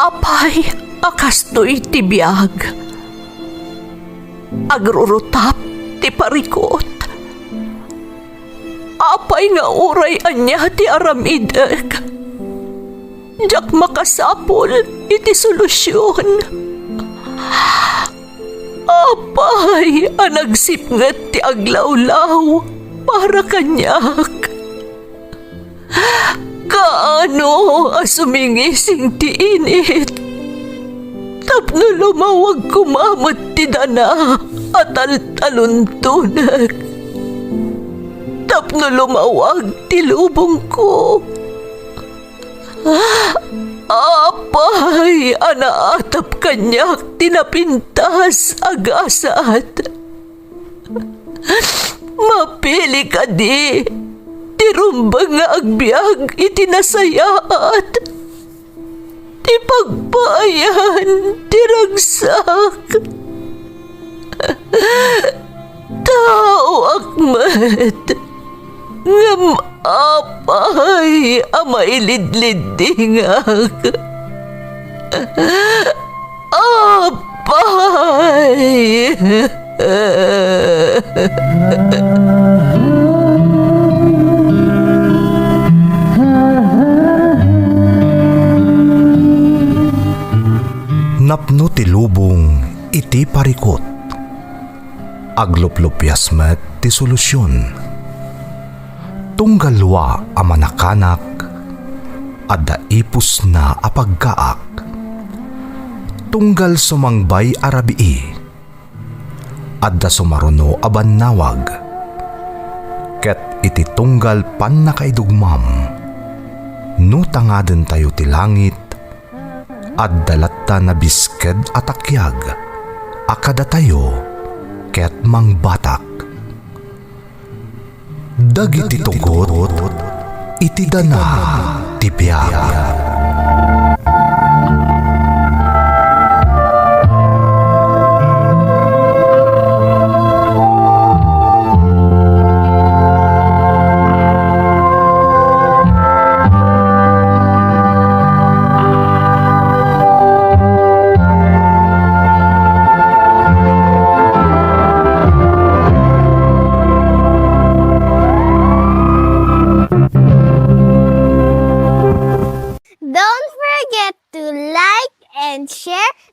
Apay, akastoy ti biyag. Agrurutap ti parikot. Apay nga uray anya ti aramideg. Jak makasapol iti solusyon. Apay, anagsipnget ti aglawlaw para kanyak. Kaano asumingising ti init. Tapno lumawag kumamot ti dana at taluntunag. Tapno lumawag ti lubong ko. Apay, anaatap kanyak tinapintas agasat. Mapili ka di, tirumbang nga agbyag itinasayaat. Ti pagpayan, tiragsak. Tao akmat, ngam apay, amailidlidingak. Apay. Napno ti lubong iti parikot. Agluplupyas met ti solusyon. Tunggalwa a manakanak adda ipus na apagkaak. Tunggal sumangbay arabii adda sumaruno a bannawag. Ket iti tunggal pan nakaidugmam no tangaden tayo ti langit adda latta na bisked atakyag akada tayo ket mangbatak. Dagiti tugot iti dana ti biag.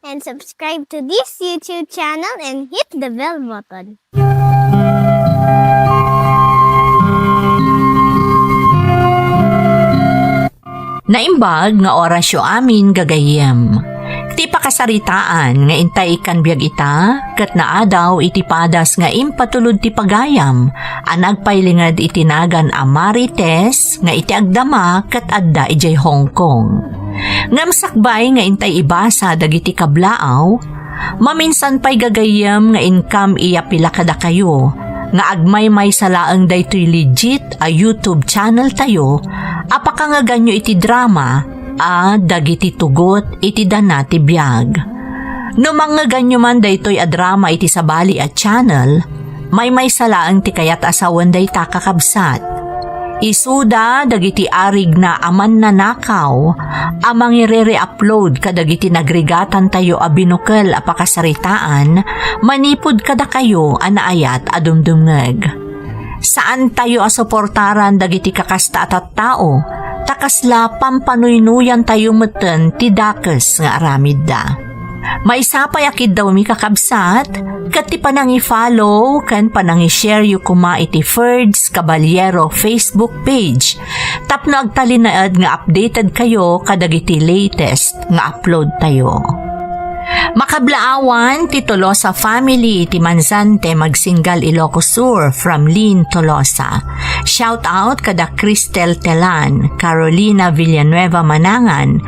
And subscribe to this YouTube channel and hit the bell button. Naimbag nga orasyo amin gagayem. Ti pakasaritaan nga intay kan biag ita, kat naadaw iti padas nga impatulod ti pagayam, anagpailingad itinagan a Marites nga iti agdama kat adda ijay Hong Kong. Ngam sakbay nga intay ibasa dagiti kablaaw, maminsan pa'y gagayam nga income iya pila kada kayo, nga agmay-may salaang daytoy legit a YouTube channel tayo, apaka nga ganyo iti drama, dagiti tugot iti dana ti biag. No mga ganyo man daytoy a drama iti sabali a channel, may salaang ti kayat asawan day takakabsat. Isuda dagiti arig na aman nanakaw, amang irere-upload kadagiti nagrigatan tayo a binukel a pakasaritaan, manipod kada kayo anaayat a dumdumngeg. Saan tayo a suportaran dagiti kakasta at tao, takasla pampanuynuyan tayo meten ti dakes nga aramid da. Maisapay akid daw mi kakabsat, kat ti panangi-follow kan panangi-share yu kuma iti Ferds Caballero Facebook page. Tapno agtalinaad nga updated kayo kadagiti latest nga upload tayo. Makablaawan ti Tolosa family ti Manzante Magsingal Ilocos Sur from Lynn Tolosa. Shout out kada Cristel Telan, Carolina Villanueva Manangan,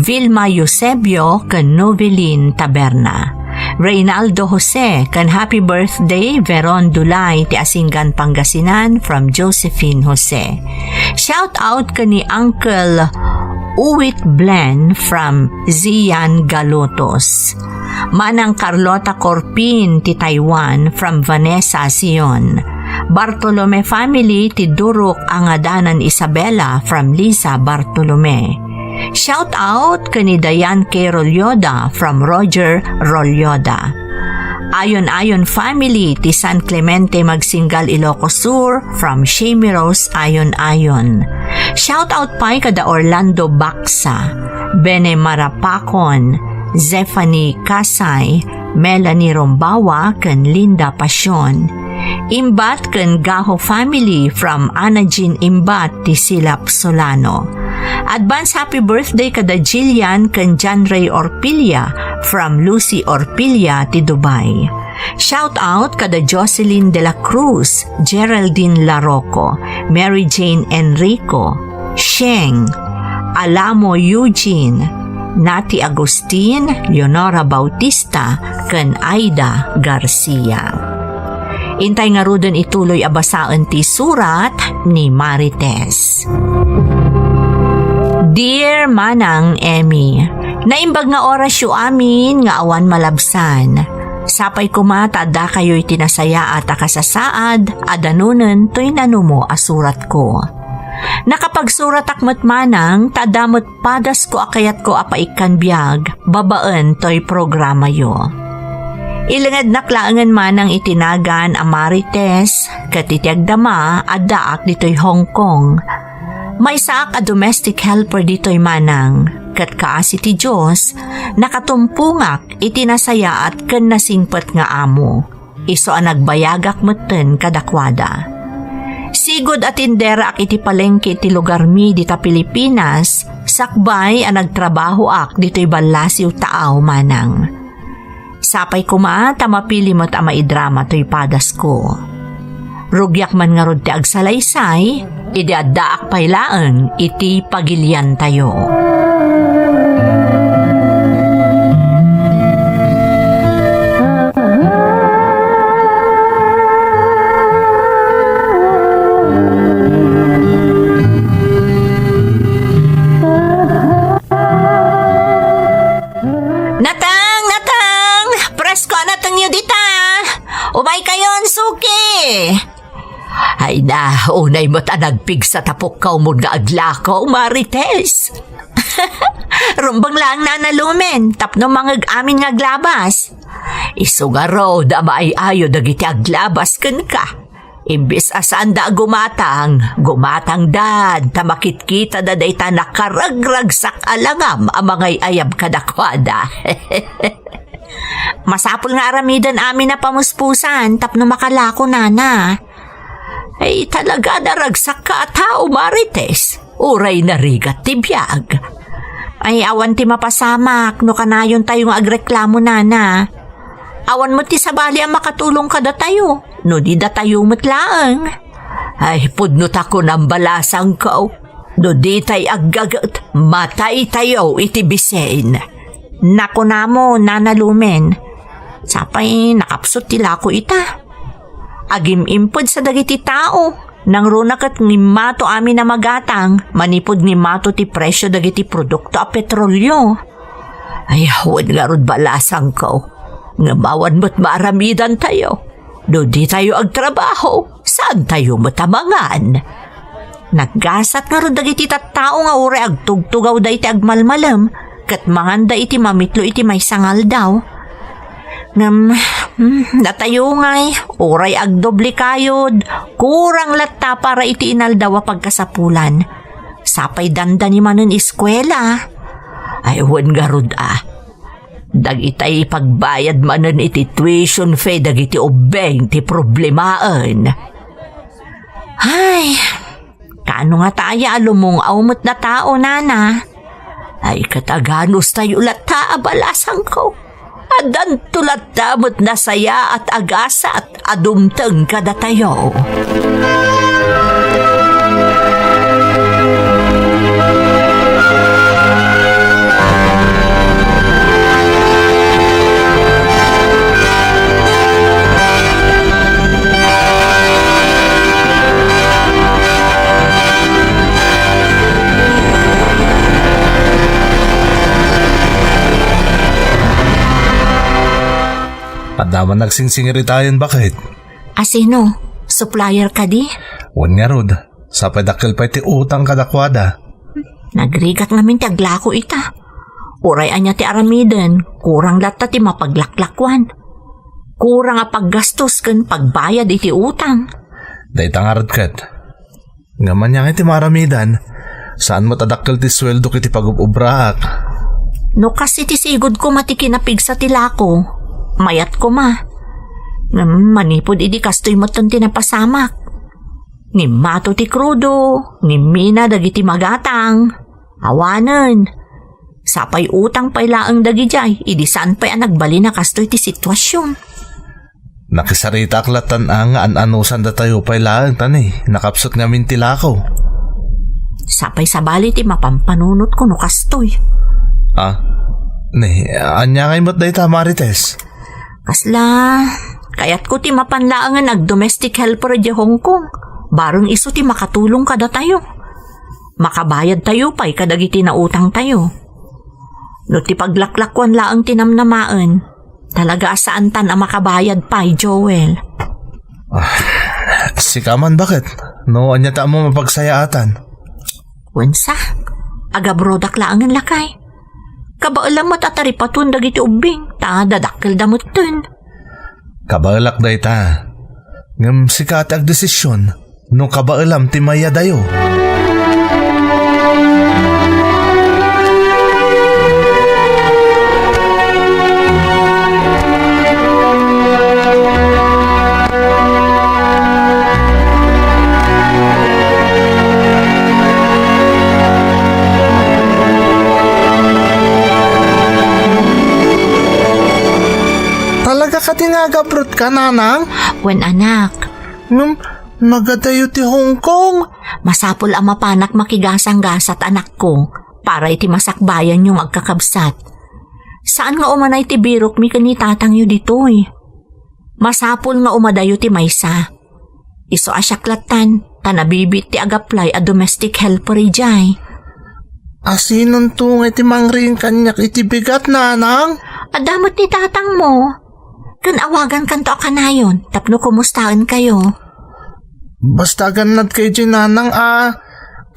Vilma Eusebio ken Novelin Taberna. Reynaldo Jose kan happy birthday Veron Dulay ti Asingan Pangasinan from Josephine Jose. Shout out kani Uncle Uwit Blen from Zian Galotos. Manang Carlota Corpin ti Taiwan from Vanessa Sion. Bartolome family ti Durok Angadanan Isabela from Lisa Bartolome. Shout out kani Dayan K. Rolyoda from Roger Rolyoda. Ayon family ti San Clemente Magsingal Ilocos Sur from Shamie Rose Ayon. Shout out pa kada Orlando Baksa, Bene Marapakon, Zephanie Kasay, Melanie Rombawa ken Linda Pasyon. Imbat ken Gaho family from Ana Jean Imbat ti Silap Solano. Advance happy birthday kada Jillian ken John Ray Orpilla from Lucy Orpilla ti Dubai. Shout out kada Jocelyn de la Cruz, Geraldine Larocco, Mary Jane Enrico, Sheng, Alamo Eugene, Nati Agustin, Leonora Bautista, ken Aida Garcia. Intay nga rudon ituloy abasaan ti surat ni Marites. Dear Manang Emmy, naimbag nga oras yu amin nga awan malabsan. Sapay kumata da kayo'y tinasaya at akasasaad, adanunan to'y nanumo asurat ko. Nakapagsurat akmat manang, tadamot padas ko akayat ko apaikan biyag, babaan to'y programa yo. Ilangad naklaangan manang itinagan ang Marites, katitiagdama at daak dito'y Hong Kong. May saak a domestic helper dito'y manang, kat kaasi ti Diyos, nakatumpungak itinasaya at ken nasingpet nga amo. Iso ang nagbayagak meten kadakwada. Sigod at indera ak iti palengke iti lugar mi dita Pilipinas, sakbay ang nagtrabaho ak dito'y balasiw taaw manang. Sapay kuma tamapili mo't ang maidrama to'y padas ko. Rugyak man nga rod ti agsalaysay, idadaak pailaan iti pagilian tayo. Umay kayon, suki! Ay na, unay mo't anagpig sa tapok ka mo nga aglakaw, Marites. Rumbang lang na nalumen, tapno mga amin nga glabas. Isugaro da maayayo dagiti aglabas ken ka. Imbis asaan da gumatang dad, tamakit-kita da dayta nakaragragsak alangam ang mga ayab kadakwada. Masapul nga aramidan amin na pamuspusan tapno makalako nana. Ay talaga naragsak ka tao, Marites. Uray na rigat ti biyag. Ay awan ti mapasamak no kanayon tayong agreklamo nana. Awan mo ti sabali ang makatulong kada tayo. No di da tayo matlaang. Ay pudnot ako ng balasang ko. No di tay aggagat matay tayo iti bisen. Nako na mo, nanalumen. Sapay nakapsot tila ko ita. Agim impod sa dagiti tao. Nang runakat ng mato amin na magatang, manipod ng mato ti presyo dagiti produkto a petrolyo. Ay, huwag nga rod balasang ko. Nga mawan mo't maaramidan tayo. Do di tayo agtrabaho, saan tayo matamangan? Naggasat nga rod dagiti tattao nga ure agtugtugaw da iti agmalmalam. Kat manganda iti mamitlo iti may sangal daw. Natayo ngay, uray agdoble kayod, kurang latta para iti inaldawa pagkasapulan. Sapay danda ni manon eskwela. Ay wan garud Dag itay pagbayad manon iti tuition fee dag iti ubeng ti problemaan. Ay, kano nga taya alumong awmot na tao nana? Ay kataganos tayo lata abalasang ko. Adan tulat damot na saya at agasa at adumteng kada tayo. At naman nagsingsingiritayan bakit? Asino? Supplier ka di? Wan nga rod, sa padakil pa iti utang kadakwada. Nagrigak namin ti aglako ita. Uray anya ti aramiden, kurang lata ti mapaglaklakwan. Kurang a paggastos ken pagbayad iti utang. Dayta nga rad ket. Ngaman niya iti maramidan, saan mo tadakkel ti sweldo kiti pag-ubraak? No kasi ti sigod ko matikinapig sa tilako, mayat ko ma. Manipod idi kastoy mo ton tinapasamak. Ni mato ti krudo, ni mina dagiti magatang. Awanen. Sapay utang pay laang dagijay, idi saan pay ang nagbali na kastoy ti sitwasyon. Nakisarita aklatan ang an-anusan da tayo pay laang tani, nakapsot nga mintilako. Sapay sabali ti mapampanunot ko no kastoy. Anya ngay mo't day ta, Marites? Kasla, kayat ko ti mapanlaang nga nag-domestic helper di Hong Kong. Barong iso ti makatulong kada tayo. Makabayad tayo pa'y kadagiti na utang tayo. No ti paglaklakwan laang tinamnamaan, talaga asaan tan ang makabayad pa'y, Joel. Sikaman bakit? No, anya ta mo mapagsayaatan? Wensa, agabrodak laang ang lakay. Kabaalam mo tatari patun dagiti ubing, ta dadakkel damot tun. Kabalak day ta. Ngam sikat ag desisyon, no kabaalam ti maya dayo. Talaga ka tinagabrot ka, nanang? Wen anak, Ngam, nagadayo ti Hong Kong. masapol ang mapanak makigasang-gasat anak ko para iti masakbayan yung agkakabsat. Saan nga umanay ti birok mi kanitatang yu ditoy? Masapol nga umadayo ti maysa. Iso asyaklatan, tanabibit ti agaplay a domestic helper ijay. Asinon tungay ti mangring kanyak iti bigat, nanang? Adamot ni tatang mo. Kan awagan kanto kanayon, tapno kumustaan kayo. Basta ganad kay di nanang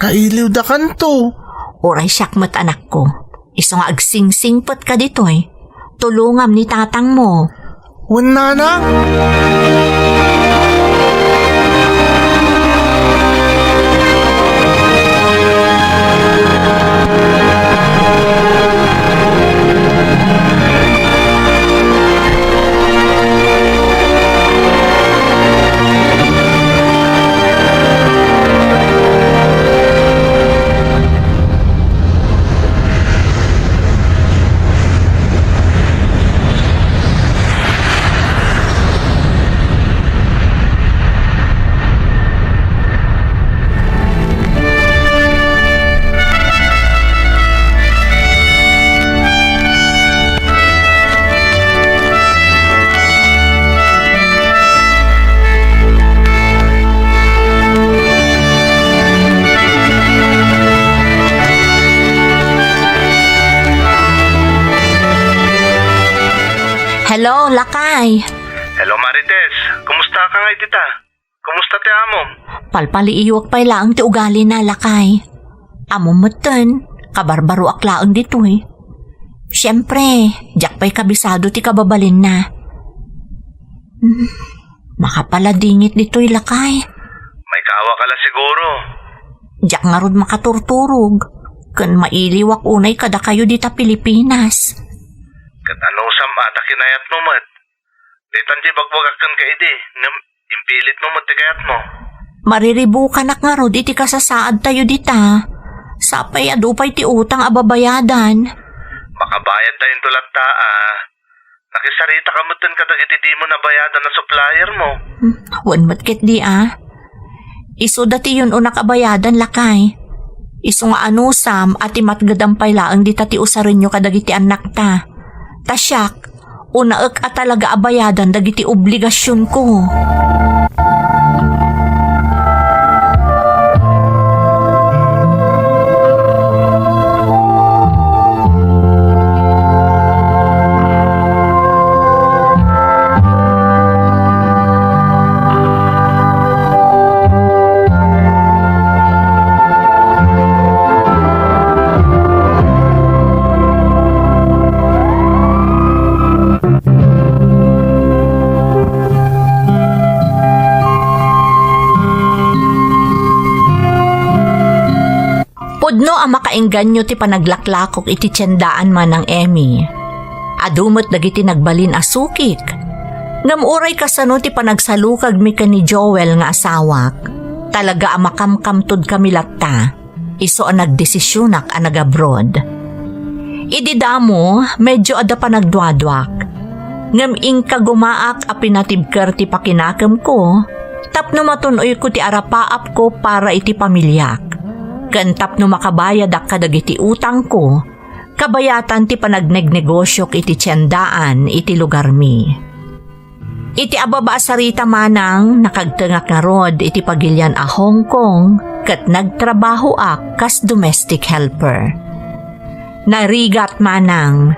kailiw da kanto. Oray syakmat anak ko. Iso nga agsingsingpot ka ditoy. Tulungam ni tatang mo. Wan, nanang? Hello, Lakay. Hello, Marites. Kumusta ka nga, tita? Kumusta ti amo? Palpaliiwag pa'y laang ti ugali na, Lakay. Amo mutan, kabarbaro aklaang ditoy. Siyempre, jak pa'y kabisado ti kababalin na. Makapaladingit ditoy, Lakay. May kawa ka la siguro. Jak nga rod makaturturog. Kan mailiwak unay kada kayo dita Pilipinas. Kat ano sam ata kinayat mo mat. Di tanji bagbagakan ka idi. Ngam impilit mo mat kayat mo. Mariribukan nga rod iti kasasaad tayo dita. Sapay adupay ti utang ababayadan. Makabayad tayong tulat ta Nakisarita ka mutan kadagiti di mo nabayadan na supplier mo. Wan matkit di Iso dati yun unak abayadan, Lakay. Iso nga anusam at imatgadampay laang di tati usarin nyo kadagiti anak ta. Tasyak, unaek at talaga abayadan dagiti obligasyon ko. Pudno ang makaengganyo ti panaglaklakok iti tiyandaan man ng Emmy. Adumot dagiti nagbalin asukik. Ngamuray kasano ti panagsalukag mi ka ni Joel nga asawak. Talaga ang makamkamtud kami latta. Iso ang nagdesisyonak ang nag-abroad. Ididamo, medyo ada pa nagdwadwak. Ngam kagumaak a pinatibker ti pakinakam ko, tapno matunoy ko ti arapaap ko para iti pamilyak. Kantap no makabayad ak kadagiti utang ko, kabayatan ti panagnegnegosyo iti tiyandaan iti lugar mi. Iti ababa sarita manang nakagtengak nga rod iti pagilyan a Hong Kong kat nagtrabaho ak kas domestic helper. Narigat manang,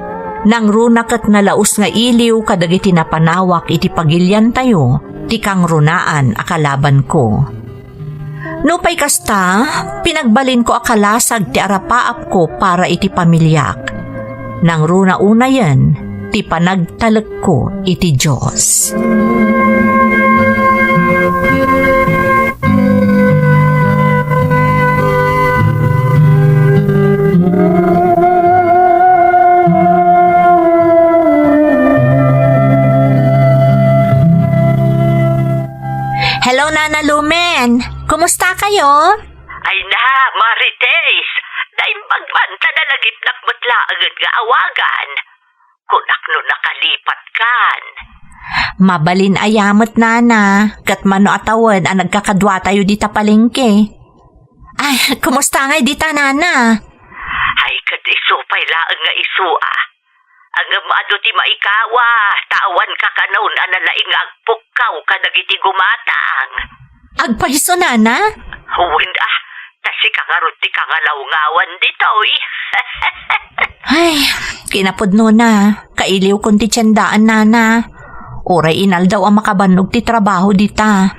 nang runa kat nalaus nga iliw kadagiti napanawak iti pagilyan tayo, ti kang runaan akalaban ko. Nupay kasta, pinagbalin ko akalasag ti arapaap ko para iti pamilyak. Nang runa-una yan, ti panagtalek ko iti Diyos. Hello, Nana Lumen! Kumusta kayo? Ay na, Marites, naimbagmanta na lagip nakbatla agad nga awagan. Kunak no nakalipat kan. Mabalin ayamot, Nana. Kat mano atawad ang nagkakadwa tayo dita palengke. Ay, kumusta nga dita, Nana? Ay kad isupay laang nga isua. Ang maado ti maikawa, tawan ka kanon analaing agpukaw kadagiti gumatang. Agpahiso, Nana? Huwin tasi kangarot ti kangalawngawan ditoy. Ay, kinapudno na. Kailiw kon ti tiyandaan, Nana. Oray inal daw ang makabanog ti trabaho dita.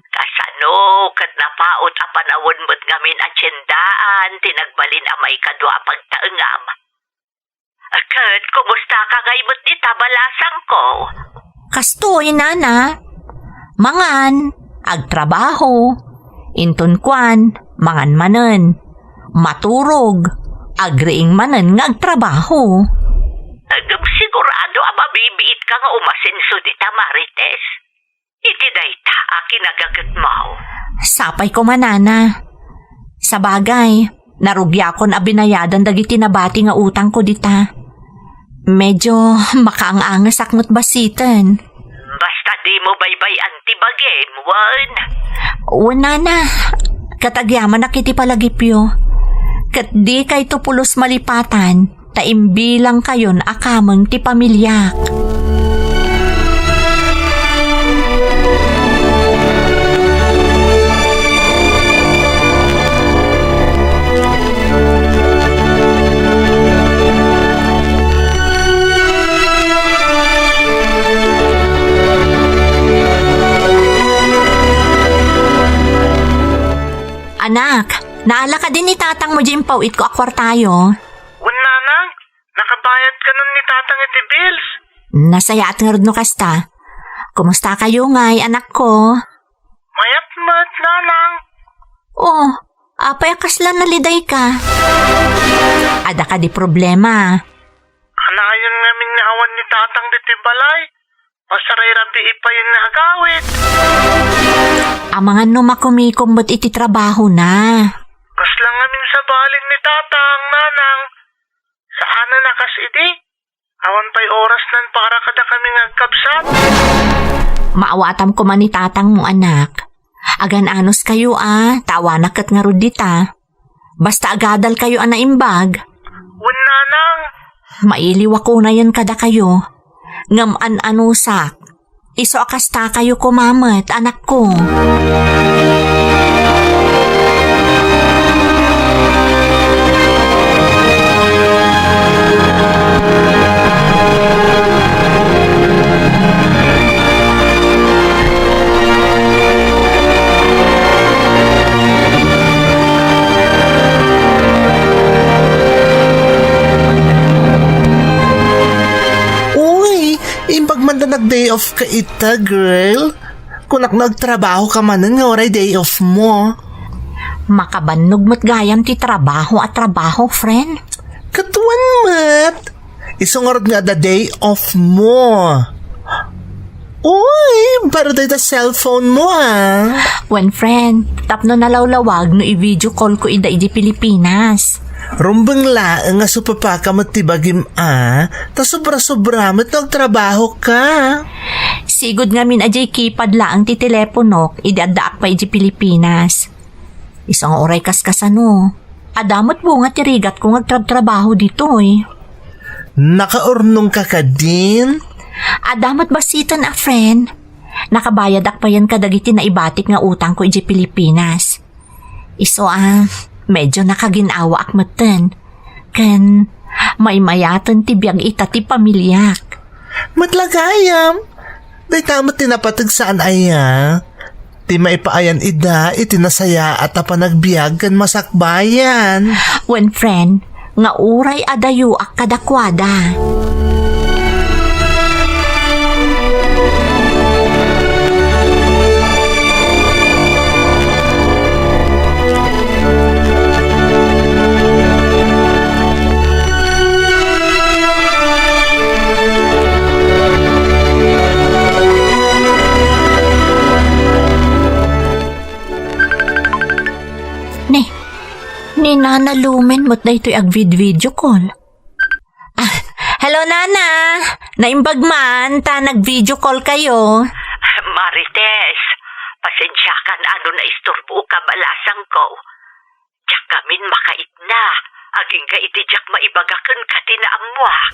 Kasano, kat napaot a panawon mo't ngamin a tiyandaan, tinagbalin a may kadwa pagtaengam. Kat, kumusta ka ngaymot di tabalasang ko? Kastoy, Nana. Mangan, agtrabaho, intunkwan, mangan manen, maturog, agriing manen nga agtrabaho. Sigurado a mabibiit ka nga umasenso di Marites. Iti dayta a kinagagat mo. Sapay ko manana. Sa bagay, narugya kon a binayadan dagiti nabati nga utang ko dita. Medyo makaangangas aknot basitan. Basta di mo baybay antibagem, wan. Una na, katagyaman na kiti palagipyo. Kat di kay tupulos malipatan, taimbilang kayon akamang ti pamilyak. Anak, naala ka din ni tatang mo dyan pauit ko akwar tayo. Nanang, nakabayad ka nun ni tatang iti bills. Nasayat nga no kasta. Kumusta kayo ngay, anak ko? Mayat mat, nanang. Oh, apay kaslan naliday ka. Ada ka di problema. Anayon namin nga awan ni tatang diti balay. Pasaray rabi ipayin nga agawit. Amangan no makumikom mo't iti trabaho na. Kaslang amin sa balin ni tatang, nanang. Saan na nakas idi? Awan pa'y oras nan para kada kami ngagkabsat. Maawatam ko man ni tatang mo anak. Agan anos kayo tawanak kat nga rudita. Basta agadal kayo naimbag. Nanang. Mailiw ako na yan kada kayo. Ngam anusak. Iso akasta kayo kumamat, anak ko. Imbag man na nag-day off ka ita, girl. Kung nagtrabaho ka man nga oray day off mo. Makabannog mo't gayam ti trabaho at trabaho, friend. Katuan mat. Isungorod nga the day off mo. Uy, baro tayo ta cellphone mo When friend, tapno nalawlawag no i-video call ko ida Pilipinas. Rumbang laang nga supapaka matibagim ta sobra-sobra mat nagtrabaho ka. Sigod nga min ajay kipad laang ti telepono idadaak pa Pilipinas. Isang oray kaskasano. Adamot bunga tirigat kung agtrabaho dito Nakaurnong ka ka din? Adamot basitan friend. Nakabayad ak pa yan kadagiti na ibatik nga utang ko Pilipinas. Iso medyo nakaginawa ak matan. Kan may mayatan ti biyag ita ti pamilyak. Matlagayam. Day tamat tinapatag saan Ti maipaayan ida itinasaya at panagbiag kan masakbayan. When friend, nga uray adayo ak kadakwada. Ni Nana Lumen mo't na ito'y video call. Hello Nana! Naimbag man, ta nag-video call kayo. Marites, pasensya ka na ano na istorbo ka balasang ko. Tiyak kamin makait na. Aging ka itijak maibagakan ka tinaamuak.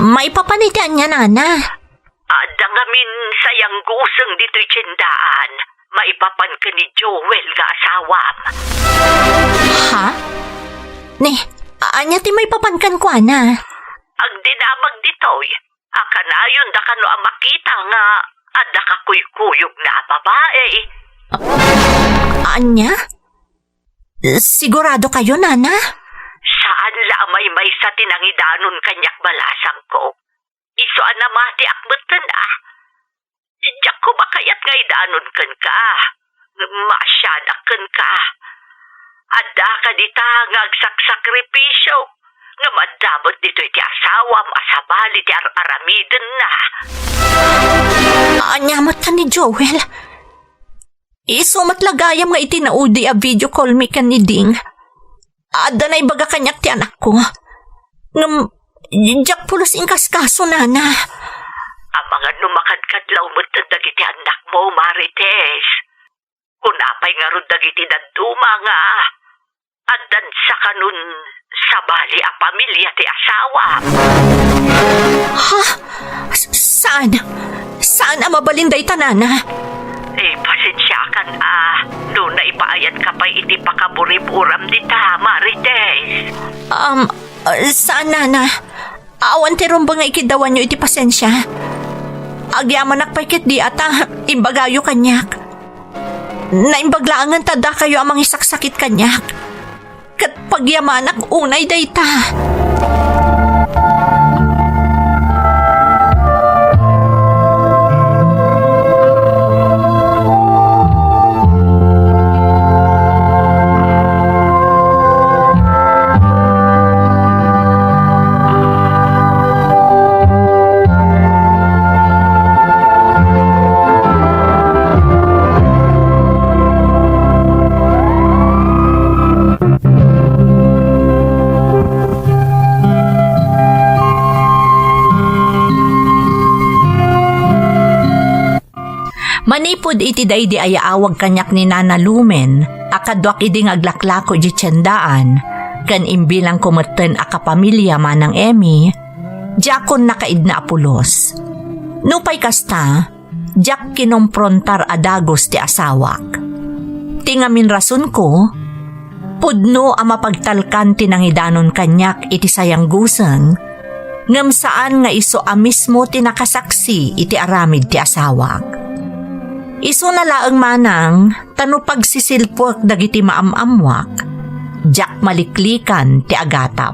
Maipapanitian niya, Nana. Ada ngamin sayang guseng dito'y tsendaan. Maipapan ka ni Joel nga asawam. Ha? Anya ti maipapankan ko, Ana? Ang dinamag dito'y, akanayon da ka no ang makita nga, ada ka kuy-kuyog na babae. Anya? Sigurado kayo, Nana? Saan may sa tinangidanon kanyak balasang ko? Isuan na mati akmutan Diyak ko makayat nga idanon kan ka. Masyadakan ka. Ada ka dita nga agsakripisyo. Nga madabot dito iti asawam asabali ti aramiden na. Anyamot ka ni Joel. Isumat lagayam nga itinaudi a video call mi kan ni Ding. Ada na ibaga kanyak ti anak ko. Ngam, diyak pulos ingkaskaso, Nana. Ang mga numakadkadlaw mo't dagiti anak mo, Marites. Kunapay nga ron dagiti daduma nga. Adan sa kanun sa bali a pamilya ti asawa. Ha? Saan? Saan ang mabalinday tanana? Pasensyakan doon na ipaayat ka pa iti pakaburiburam dita, Marites. Saan, Nana? Awan ti rumba nga ikidawan nyo iti pasensya. Agyaman akpay di ata imbagayo kanyak. Naimbaglaangan tada kayo amang isaksakit kanyak. Kat pagyamanak unay dayta. Manipod iti day di ayaawag kanyak ni Nana Lumen, akadwak iding aglaklako di tiyandaan, kan imbilang kumeten akapamilya manang Emmy, jakon nakaid na apulos. Nupay kasta, jak kinomprontar adagos ti asawak. Tingamin rason ko, pudno ang mapagtalkan tinangidanon kanyak iti sayang guseng, ngam saan nga iso a mismo tinakasaksi iti aramid ti asawak. Iso na laang manang, tano pagsisilpok dagiti maamamwak, jak maliklikan ti agatap.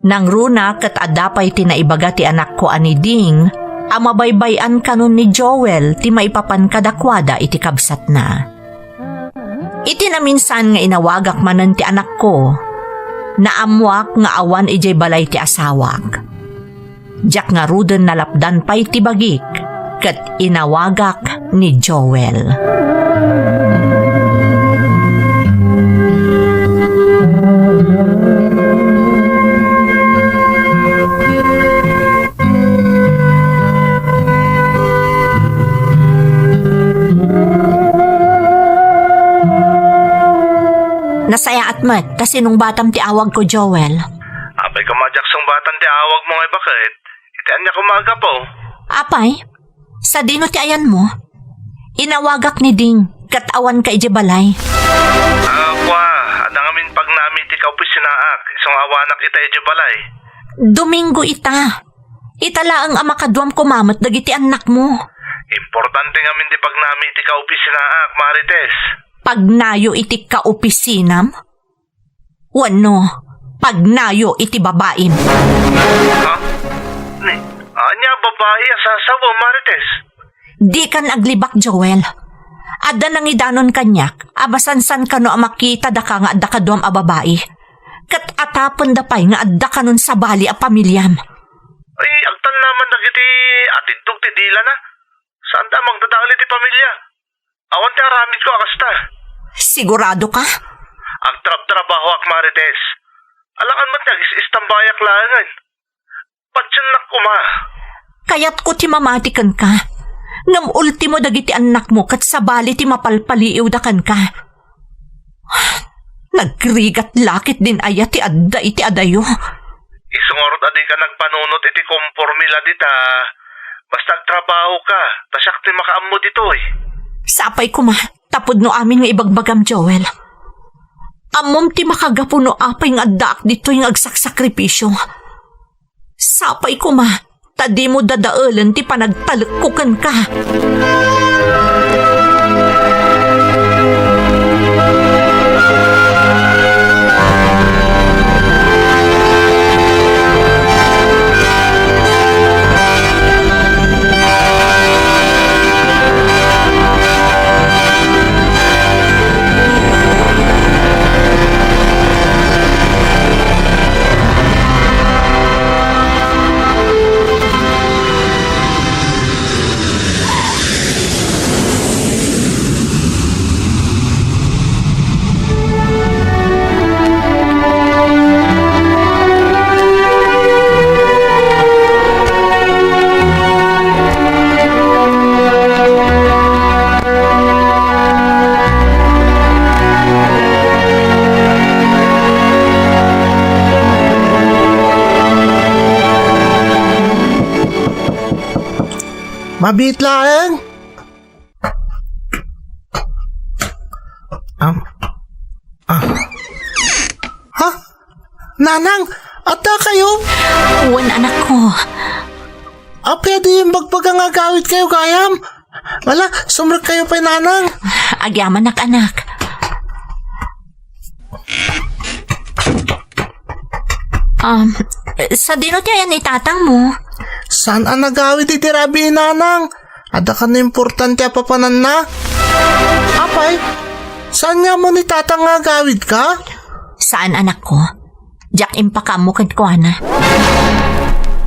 Nang runa kat adapay tinaibaga ti anak ko ani Ding, ang mabaybayan kanon ni Joel ti maipapan kadakwada iti kabsat na. Iti na minsan nga inawagak manan ti anak ko, naamwak nga awan ijay balay ti asawak. Jak nga ruden nalapdan pa'y ti bagik, kat inawagak ni Joel. Nasaya at mat, kasi nung batam ti awag ko, Joel. Apay ka majaksong batan ti awag mo ngay bakit? Itian niya kumaga po. Apay, sa dino ti ayan mo, inawagak ni Ding, kat awan ka ije balay. Kwa, adangamin pag nami ti kaopisinaak, isang awanak ita iti balay. Domingo ita. Itala ang amakadwam kumamat dagiti anak mo. Importante ngamin di pag nami ti kaopisinaak, Marites. Pagnayo iti kaopisinam? Wano, pagnayo iti babaim. Ha? Anya babae asasawa, Marites? Di kan aglibak, Joel. Adda nang idanon kanyak, abasansan kano makita da ka nga adda kadwam a babae. Kat atapon da pay nga adda kanon sa bali a pamilyam. Ay, agtan naman nagiti atidtog ti dila na. Saan da magdadali ti pamilya? Awan ti aramid ko akasta. Sigurado ka? Agtrap-trabaho ak, Marites. Alakan mo't nag-istambayak langan. Patsyan na kuma. Kaya't ko ti mamatikan ka. Ngam ultimo dagiti anak mo kat sa bali ti mapalpaliiw da kan ka. Nagrigat lakit din ayat ti adda iti adayo. Isungorot adi ka nagpanunot iti kompormila dita. Basta trabaho ka, tasyak ti makaammo dito eh. Sapay ko ma, tapod no amin nga ibagbagam, Joel. Amom ti makagapo no apay nga addaak dito yung agsaksakripisyo. Sapay ko ma, tadi mo dadaalan ti panagtalikukan ka. Mabit lang. Ha? Nanang, ata kayo? Uwan anak ko. Pwede yung bagbagang agawit kayo, kayam? Wala, sumrag kayo pa, nanang. Agyaman anak. Sa dino ti ayan itatang mo? Saan ang nagawit iti rabi, nanang? Ada ka na importante apapanan na? Apay, saan nga mo ni tatang agawit ka? Saan anak ko? Jack impakam mo kad ko na.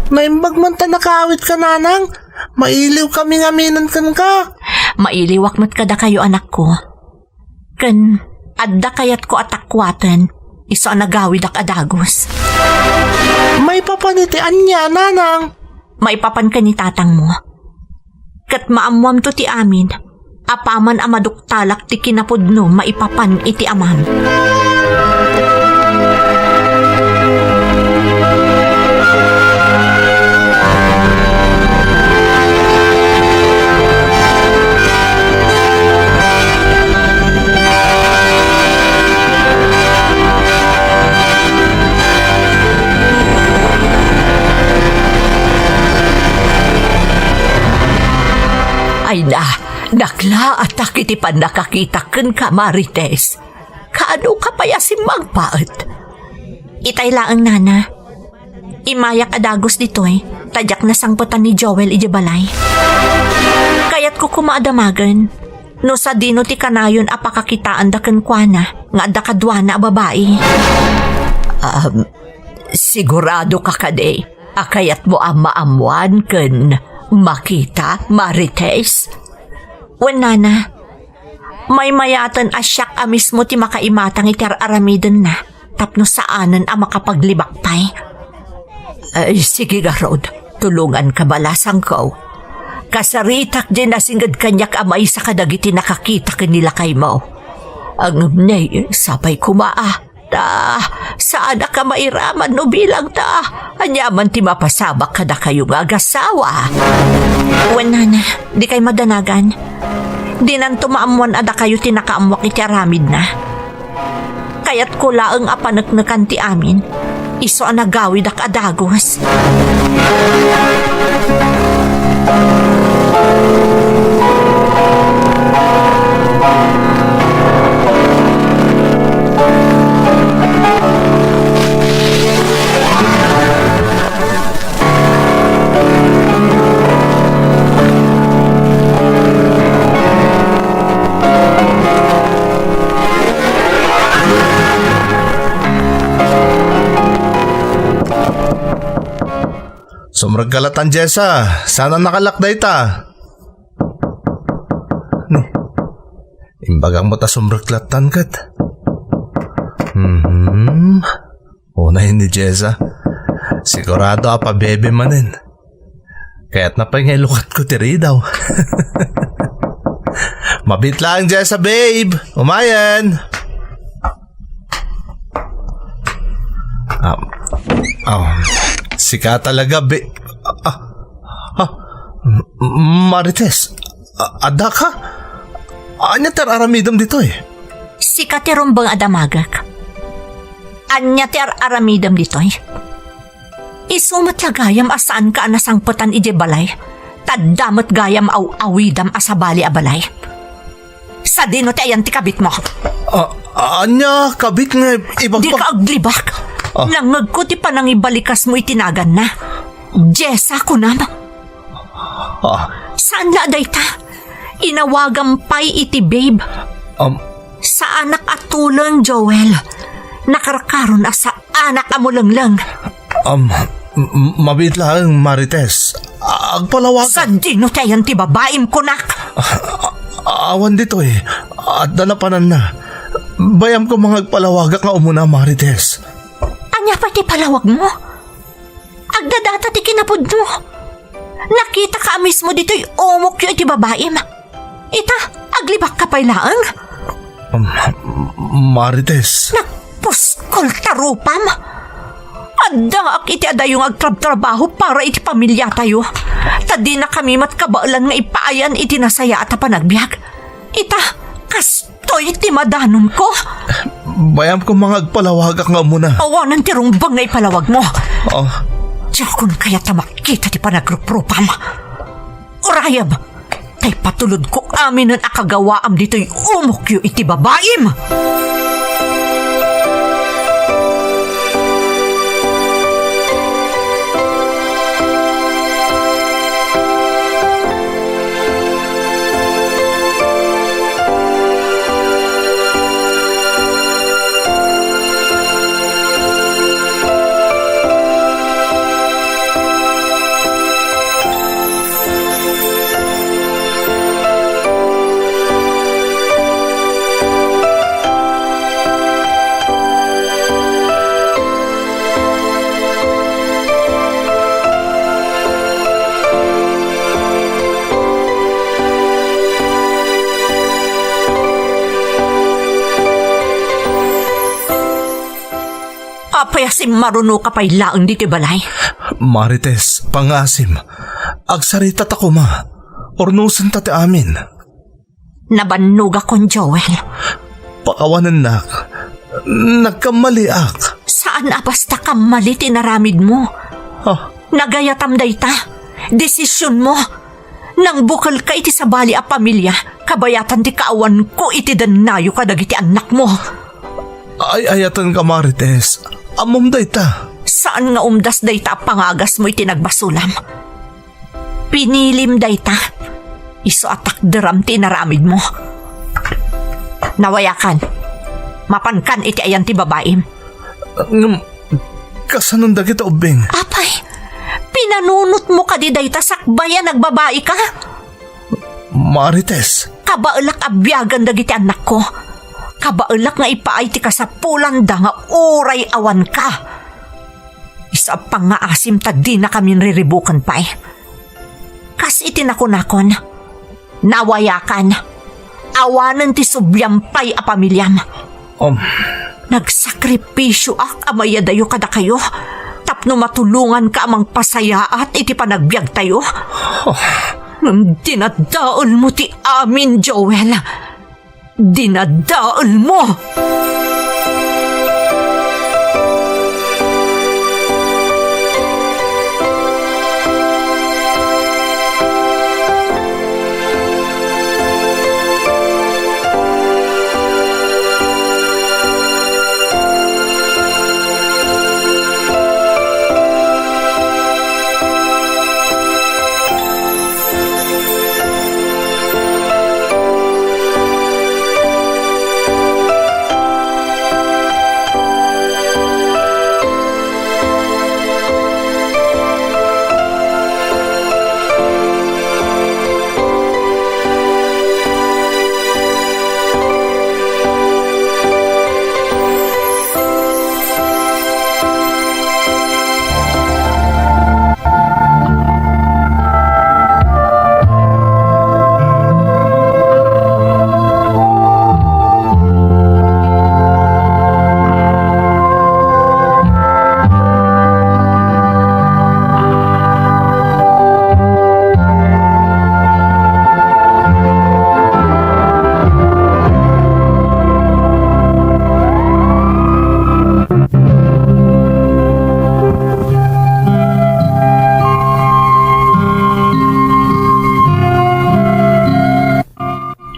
Naimbag man ta nakawit ka, nanang. Mailiw kami ngaminan kan ka. Mailiwak mat kada kayo anak ko. Kan, adda kayat ko atakwatan. Iso nagawid ak adagos. May papanitian niya, nanang. Maipapan ka ni tatang mo. Kat maamwam to ti amin, apaman amaduktalak ti kinapudno maipapan iti amam. Ay na, dakla at takitipan nakakitakan ka, Marites. Kaano ka payasim magpaat? Itay laang nana. Imayak adagos dito'y, tadyak na sangputan ni Joel ijabalay. Kaya't ko kumaadamagan, No sa dino ti kanayon apakakitaan da kenkwana nga da kadwa na babae. Sigurado ka kaday, akayat mo ang maamuan ken makita, Marites? Nana, may mayatan asyak a mismo ti makaimatang iti aramiden na, tapno saanan a makapaglibak pay. Sige garod, tulungan ka balasang ko. Kasaritak din na singgad kanyak amay sa kadagiti nakakita kanila kay mo. Ang mnay, sabay kumaa. Saan ka mairaman no bilang ta? Anyaman ti mapasabak kada kayong agasawa. Nana, di kay madanagan. Di nan tumaamuan ada kayo tinakaamwak iti aramid na. Kaya't ko laang apanagnakan ti amin. Iso ang nagawid ak adagos. Sumraggalatan, Jessa. Sana nakalakday ta. Imbagang mo ta sumraglatan kat. Unahin ni Jessa. Sigurado apa bebe manin. Kaya't napangailukat ko tiri daw. Mabit lang, Jessa, babe. Umayan. Sika talaga, Marites, ada ka? Anya ter aramidam dito eh. Sika ti rumbang adamagak. Anya ti aramidam dito eh. Isumat gayam asaan ka anasangputan ije balay. Taddamat gayam awidam asabali a balay. Sa dino ti ayan ti kabit mo. Anya, kabit nga ibang Di ka aglibak. Nangag ko ti panangibalikas mo itinagan na. Jessa ko na. Saan na dayta? Inawagam pay iti babe. Sa anak at tulong, Joel. Nakarakaron sa anak amo lang. Mabit lang, Marites. Agpalawag. Sa dino tayan ti babaim ko nak. Awan dito eh. At danapanan na. Bayam ko mga agpalawagak nga umuna, Marites. Anya pa ti palawag mo? Agdadata ti kinapod mo. Nakita ka mismo dito'y umok yu iti babaim. Ita, aglibak ka pa'y laang. Marites. Nagpuskol tarupam. Adda ak iti adayong agtrab-trabaho para iti pamilya tayo. Tadi na kami matkabaalan nga ipaayan iti nasaya at panagbiag. Ita, kastoy iti madanon ko. Bayam ko mga agpalawagak nga muna. Awanan ti rumbang nga ipalawag mo. Diyakon kaya ta makita ti panagruprupam. Urayab, tay patulod ko amin ang akagawaam dito'y umukyo iti babaim. Payasim maruno ka pa'y laang di balay. Marites, pangasim. Agsarita ta ko ma. Ornusan ta ti amin. Nabannuga kon Joel. Pakawanan nak. Nagkamali ak. Saan basta kamali tinaramid mo? Nagayatam dayta. Desisyon mo. Nang bukal ka iti sabali a pamilya, kabayatan ti kaawan ko iti danayo kadagiti anak mo. Ay ayatan ka, Marites. Amom dayta. Saan nga umdas dayta pangagas mo iti nagbasulam? Pinilim dayta. Iso atak deram ti naramid mo. Nawayakan. Mapankan iti ayan ti babaim. Kasanong dagiti ubing? Apay, pinanunot mo ka di dayta sakbayan nagbabae ka? Marites, Kabaelak abyagan dagiti anak ko. Kabaelak nga ipaay ti kasapulanda nga uray awan ka. Isa pang nga asim ta di na kami riribukan pa eh. Kas itinakon-nakon, nawayakan, awanan ti subyampay a pamilyam. Nagsakripisyo ak amayadayo kada kayo. Tapno matulungan ka amang pasayaat iti panagbiag tayo. Dinadaol mo ti amin, Joel. Dinadaol mo!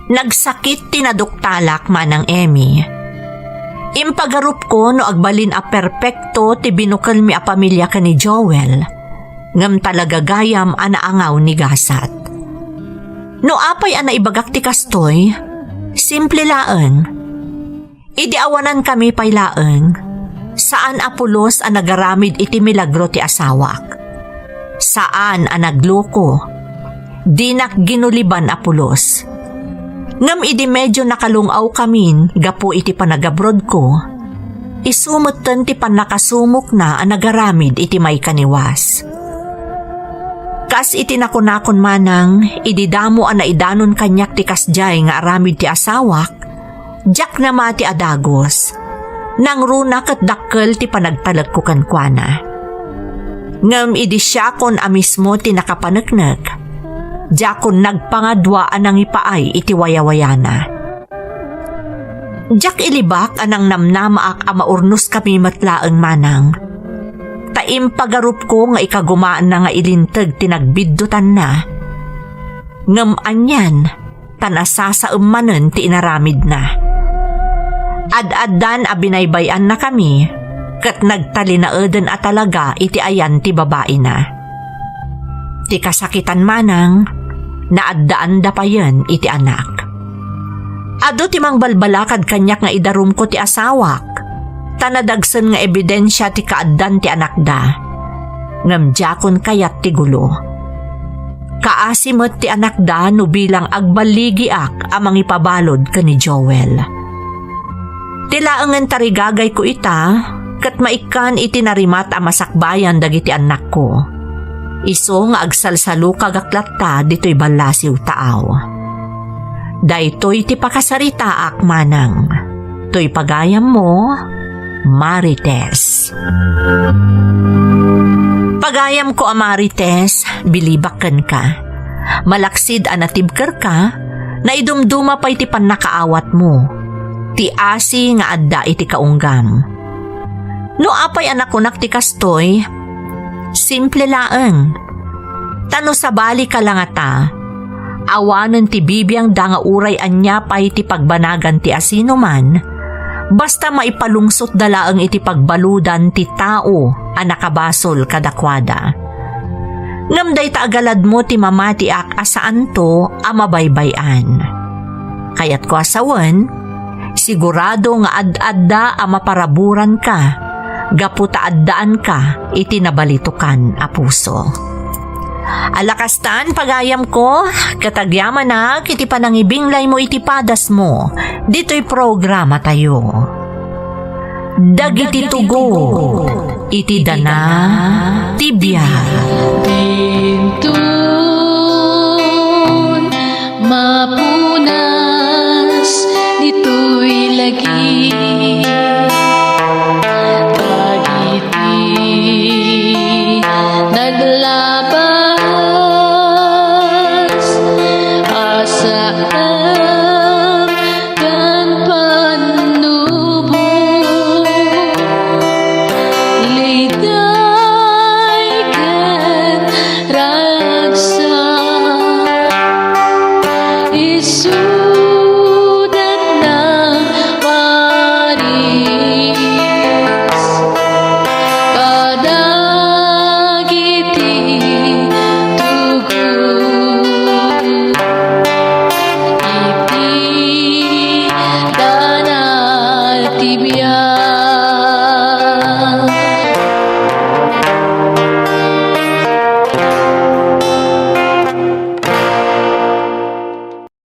Nagsakit tinaduktalak manang Emmy. Impagarup ko no agbalin a perpekto ti binukal mi a pamilya ka ni Joel. Ngam talaga gayam a naangaw ni Gasat. No apay a naibagak ti kastoy, simple laeng. Idi awanan kami pay laeng, saan apulos a nagaramid iti milagro ti asawak. Saan a nagloko, dinak ginuliban apulos. Ngam idi medyo nakalungaw kamin gapo iti panagabrod ko, isumutten ti panakasumok na ang nagaramid iti may kaniwas. Kas iti nakunakon manang, ididamo ang naidanon kanyak ti kasjay nga aramid ti asawak, jak na mati adagos, nang runak at dakkel ti panagtalag ko kankwana. Ngam idi siya kon amismo ti nakapaneknek, jakon nagpangadwa anang ipaay iti wayawayana. Jak ilibak anang namnamaak a maurnos kami matlaeng manang. Taim pagarup ko nga ikagumaan na nga ilintag tinagbiddutan na. Ngam anyan, tanasasa manen ti inaramid na. Ad-addan a binaybayan na kami, kat nagtalinaeden a talaga iti ayan ti babae na. Ti kasakitan manang, naaddaan da pa yan iti anak. Ado timang balbalakad kanyak nga idarum ko ti asawak, tanadagsen nga ebidensya ti kaaddan ti anak da. Ngamjakon kayat ti gulo. Kaasimot ti anak da no bilang agbaligiak amang ipabalod ka ni Joel. Tilaangan tarigagay ko ita, kat maikan iti narimat a masakbayan dagiti anak ko. Iso nga agsalsalo kagaklat dito'y balasiw taaw. Daytoy ti pakasarita ak manang. To'y pagayam mo, Marites. Pagayam ko a Marites, bilibaken ka. Malaksid anatibker ka, na idumduma pa'y ti panakaawat mo. Ti asi nga adda iti kaunggam. No apay anakunak ti kastoy, simple laeng. Tano sa bali ka lang ata, awanan ti bibiyang da nga uray anya pay ti pagbanagan ti asino man, basta maipalungsot dalaeng iti pagbaludan ti tao a nakabasol kadakwada. Ngamday taagalad mo ti mamati ak asaan to amabaybayan. Kayat ko asawan, sigurado nga ad-adda amaparaburan ka, gaputa addaan ka itinabalitukan a puso. Alakastan pagayam ko, katagyaman na kiti panangibinglay mo itipadas mo, dito'y programa tayo. Dagiti tugo, iti dana, tibya. Bintun, mapunas, dito'y lagi. Pagiti, naglabas, asaan kan panubo. Liday kan ragsa, Isus.